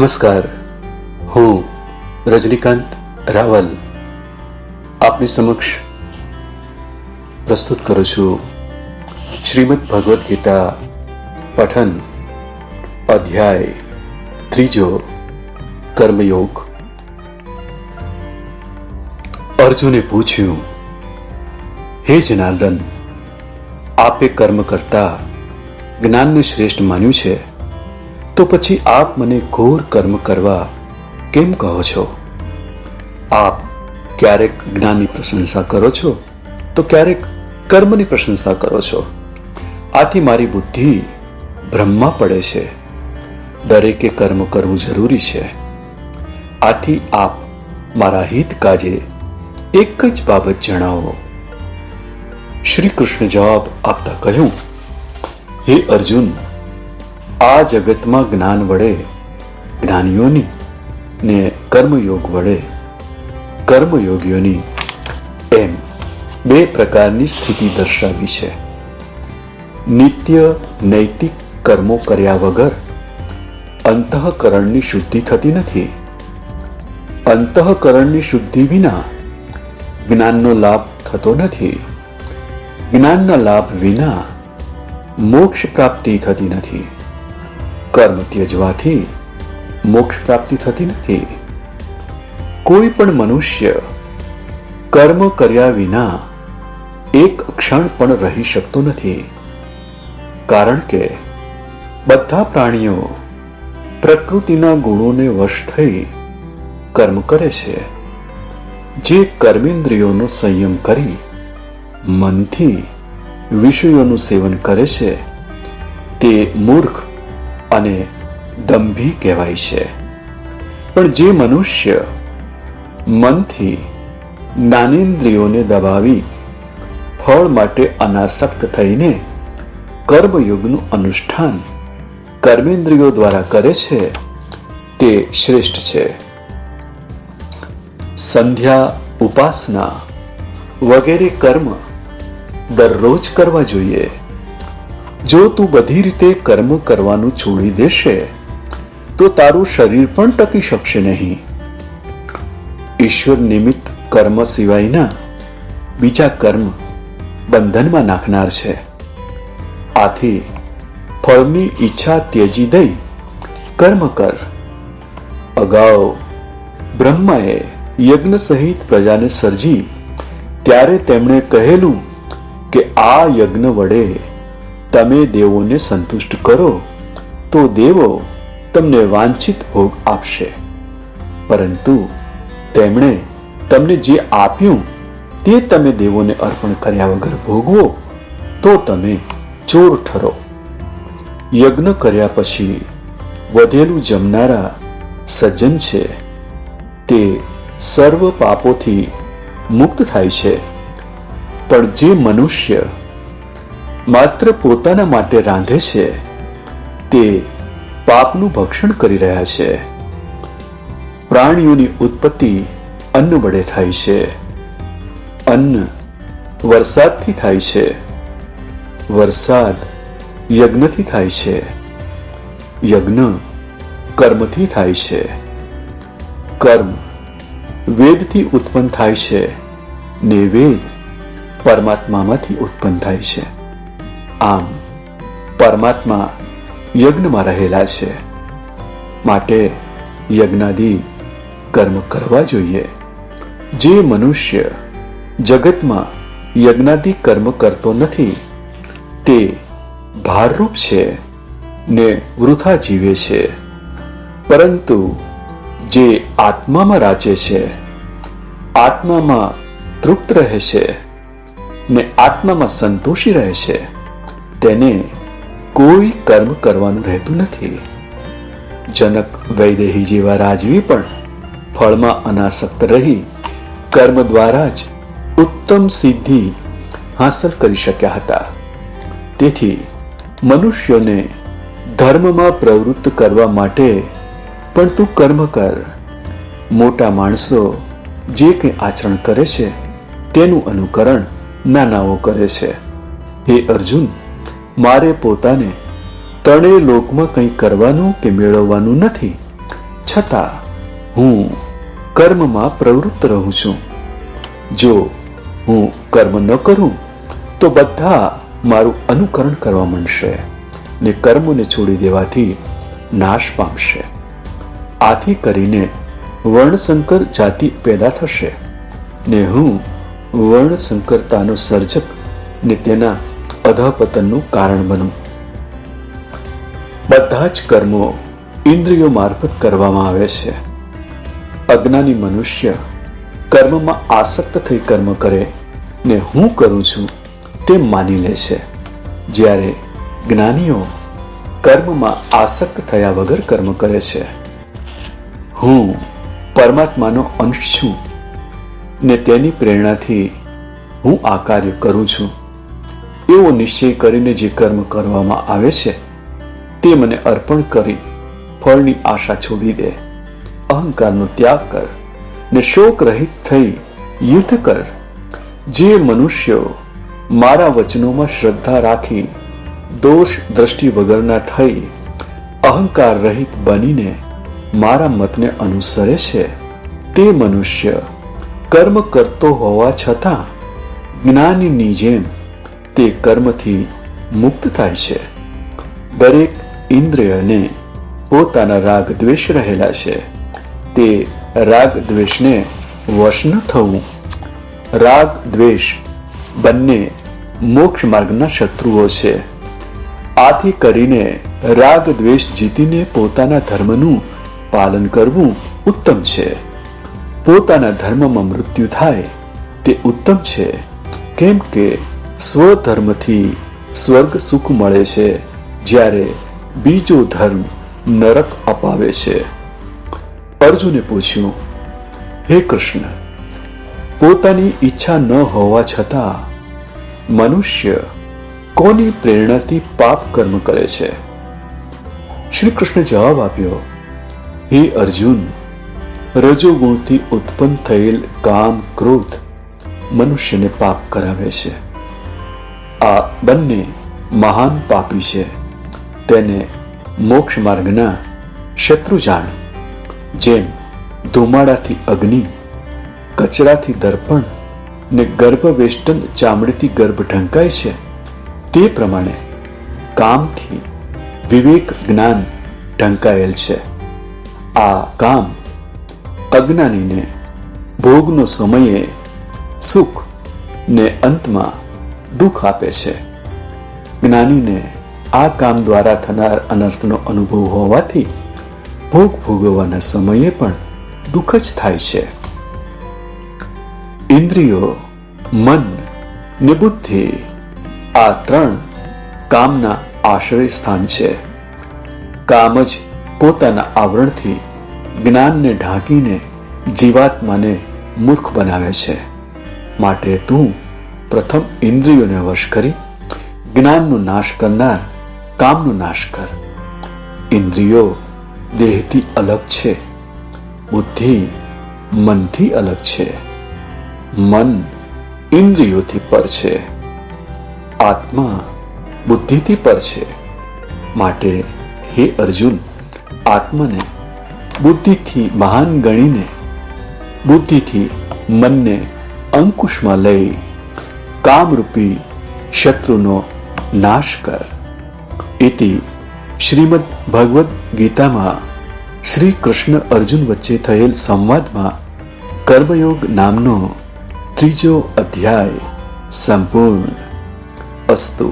નમસ્કાર, હું રજનીકાંત રાવલ આપની સમક્ષ પ્રસ્તુત કરું છું શ્રીમદ ભગવદ્ ગીતા પઠન અધ્યાય 3 કર્મયોગ. અર્જુને પૂછ્યું, હે જનાર્દન, આપે કર્મ કરતા જ્ઞાનને શ્રેષ્ઠ માન્યું છે, તો પછી આપ મને ઘોર કર્મ કરવા કેમ કહો છો? આપ ક્યારેક જ્ઞાનની પ્રશંસા કરો છો તો ક્યારેક કર્મની પ્રશંસા કરો છો. આથી મારી બુદ્ધિ ભ્રમમાં પડે છે. દરેકે કર્મ કરવું જરૂરી છે. આથી આપ મારા હિત કાજે એક જ બાબત જણાવો. શ્રી કૃષ્ણ જવાબ આપતા કહ્યું, હે અર્જુન, આ જગતમાં જ્ઞાન વડે જ્ઞાનીઓની ને કર્મયોગ વડે કર્મયોગીઓની એમ બે પ્રકારની સ્થિતિ દર્શાવી છે. નિત્ય નૈતિક કર્મો કર્યા વગર અંતઃકરણની શુદ્ધિ થતી નથી. અંતઃકરણની શુદ્ધિ વિના જ્ઞાનનો લાભ થતો નથી. જ્ઞાનના લાભ વિના મોક્ષ પ્રાપ્તિ થતી નથી. કર્મ ત્યજવાથી મોક્ષ પ્રાપ્તિ થતી નથી. કોઈ પણ મનુષ્ય કર્મ કર્યા વિના એક ક્ષણ પણ રહી શકતો નથી. કારણ કે બધા પ્રાણીઓ પ્રકૃતિના ગુણોને વશ થઈ કર્મ કરે છે. જે કર્મેન્દ્રિયોનો સંયમ કરી મનથી વિષયોનું સેવન કરે છે તે મૂર્ખ અને દંભી કહેવાય છે. પણ જે મનુષ્ય મનથી જ્ઞાનેન્દ્રિયોને દબાવી ફળ માટે અનાસક્ત થઈને કર્મયોગનું અનુષ્ઠાન કર્મેન્દ્રિયો દ્વારા કરે છે તે શ્રેષ્ઠ છે. સંધ્યા, ઉપાસના વગેરે કર્મ દરરોજ કરવા જોઈએ. જો તું બધી રીતે કર્મ કરવાનું છોડી દેશે તો તારું શરીર પણ ટકી શકશે નહીં. ઈશ્વર નિમિત્ત કર્મ સિવાયના બીજા કર્મ બંધનમાં નાખનાર છે. આથી ફળની ઈચ્છા ત્યજી દઈ કર્મ કર. અગાઉ બ્રહ્માએ યજ્ઞ સહિત પ્રજાને સર્જી ત્યારે તેમણે કહેલું કે આ યજ્ઞ વડે તમે દેવોને સંતુષ્ટ કરો તો દેવો તમને વાંછિત ભોગ આપશે. પરંતુ તેમણે તમને જે આપ્યું તે તમે દેવોને અર્પણ કર્યા વગર ભોગવો તો તમે ચોર ઠરો. યજ્ઞ કર્યા પછી વધેલું જમનારા સજ્જન છે તે સર્વ પાપોથી મુક્ત થાય છે. પણ જે મનુષ્ય માત્ર પોતાના માટે રાંધે છે તે પાપનું ભક્ષણ કરી રહ્યા છે. પ્રાણીઓની ઉત્પત્તિ અન્ન વડે થાય છે. અન્ન વરસાદથી થાય છે. વરસાદ યજ્ઞથી થાય છે. યજ્ઞ કર્મથી થાય છે. કર્મ વેદથી ઉત્પન્ન થાય છે ને વેદ પરમાત્મામાંથી ઉત્પન્ન થાય છે. આમ પરમાત્મા યજ્ઞમાં રહેલા છે. માટે યજ્ઞાદિ કર્મ કરવા જોઈએ. જે મનુષ્ય જગતમાં યજ્ઞાદિ કર્મ કરતો નથી તે ભારરૂપ છે ને વૃથા જીવે છે. પરંતુ જે આત્મામાં રાચે છે, આત્મામાં તૃપ્ત રહે છે ને આત્મામાં સંતોષી રહે છે તેને કોઈ કર્મ કરવાનું રહેતું નથી. જનક વૈદેહી જેવા રાજવી પણ ફળમાં અનાસક્ત રહી કર્મ દ્વારા જ ઉત્તમ સિદ્ધિ હાંસલ કરી શક્યા હતા. તેથી મનુષ્યોને ધર્મમાં પ્રવૃત્ત કરવા માટે પણ તું કર્મ કર. મોટા માણસો જે કંઈ આચરણ કરે છે તેનું અનુકરણ નાનાઓ કરે છે. હે અર્જુન, મારે પોતાને ત્રણેય લોકમાં કંઈ કરવાનું કે મેળવવાનું નથી, છતાં હું કર્મમાં પ્રવૃત્ત રહું છું. જો હું કર્મ ન કરું તો બધા મારું અનુકરણ કરવા માંડશે ને કર્મોને છોડી દેવાથી નાશ પામશે. આથી કરીને વર્ણસંકર જાતિ પેદા થશે ને હું વર્ણસંકરતાનો સર્જક ને તેના અધઃપતનનું કારણ બનું. બધા જ કર્મો ઇન્દ્રિયો મારફત કરવામાં આવે છે. અજ્ઞાની મનુષ્ય કર્મમાં આસક્ત થઈ કર્મ કરે ને હું કરું છું તેમ માની લે છે, જ્યારે જ્ઞાનીઓ કર્મમાં આસક્ત થયા વગર કર્મ કરે છે. હું પરમાત્માનો અંશ છું ને તેની પ્રેરણાથી હું આ કાર્ય કરું છું એવો નિશ્ચય કરીને જે કર્મ કરવામાં આવે છે તે મને અર્પણ કરી ફળની આશા છોડી દે. અહંકારનો ત્યાગ કર ને શોક રહિત થઈ યુદ્ધ કર. જે મનુષ્યો મારા વચનોમાં શ્રદ્ધા રાખી દોષ દ્રષ્ટિ વગરના થઈ અહંકાર રહિત બનીને મારા મતને અનુસરે છે તે મનુષ્ય કર્મ કરતો હોવા છતાં જ્ઞાનીની જેમ તે કર્મથી મુક્ત થાય છે. દરેક ઇન્દ્રિયને પોતાના રાગ દ્વેષ રહેલા છે. તે રાગ દ્વેષને વશ ન થવું. રાગ દ્વેષ બંને મોક્ષ માર્ગના શત્રુઓ છે. આથી કરીને રાગ દ્વેષ જીતીને પોતાના ધર્મનું પાલન કરવું ઉત્તમ છે. પોતાના ધર્મમાં મૃત્યુ થાય તે ઉત્તમ છે, કેમ કે સ્વધર્મથી સ્વર્ગ સુખ મળે છે, જ્યારે બીજો ધર્મ નરક અપાવે છે. અર્જુને પૂછ્યું, હે કૃષ્ણ, પોતાની ઈચ્છા ન હોવા છતાં મનુષ્ય કોની પ્રેરણાથી પાપ કર્મ કરે છે? શ્રી કૃષ્ણ જવાબ આપ્યો, હે અર્જુન, રજોગુણથી ઉત્પન્ન થયેલ કામ ક્રોધ મનુષ્યને પાપ કરાવે છે. આ બંને મહાન પાપી છે. તેને મોક્ષ માર્ગના શત્રુ જાણ. જેમ ધુમાડાથી અગ્નિ, કચરાથી દર્પણ ને ગર્ભવેષ્ટન ચામડીથી ગર્ભ ઢંકાય છે, તે પ્રમાણે કામથી વિવેક જ્ઞાન ઢંકાયેલ છે. આ કામ અજ્ઞાનીને ભોગનો સમયે સુખ ને અંતમાં દુઃખ આપે છે. જ્ઞાનીને આ કામ દ્વારા થનાર અનર્થનો અનુભવ હોવાથી ભોગ ભોગવવાના સમયે પણ દુઃખ જ થાય છે. ઇન્દ્રિયો, મન ને બુદ્ધિ આ ત્રણ કામના આશ્રય સ્થાન છે. કામ જ પોતાના આવરણથી જ્ઞાનને ઢાંકીને જીવાત્માને મૂર્ખ બનાવે છે. માટે તું પ્રથમ ઇન્દ્રિયોને વશ કરી જ્ઞાનનો નાશ કરનાર કામનો નાશ કર. ઇન્દ્રિયો દેહથી અલગ છે, બુદ્ધિ મનથી અલગ છે, મન ઇન્દ્રિયોથી પર છે, આત્મા બુદ્ધિથી પર છે. માટે હે અર્જુન, આત્માને બુદ્ધિથી મહાન ગણીને બુદ્ધિથી મનને અંકુશમાં લઈ કામરૂપી શત્રુનો નાશ કર. ઇતિ શ્રીમદ ભગવદ્ ગીતામાં શ્રી કૃષ્ણ અર્જુન વચ્ચે થયેલ સંવાદમાં કર્મયોગ નામનો 3જો અધ્યાય સંપૂર્ણ. અસ્તુ.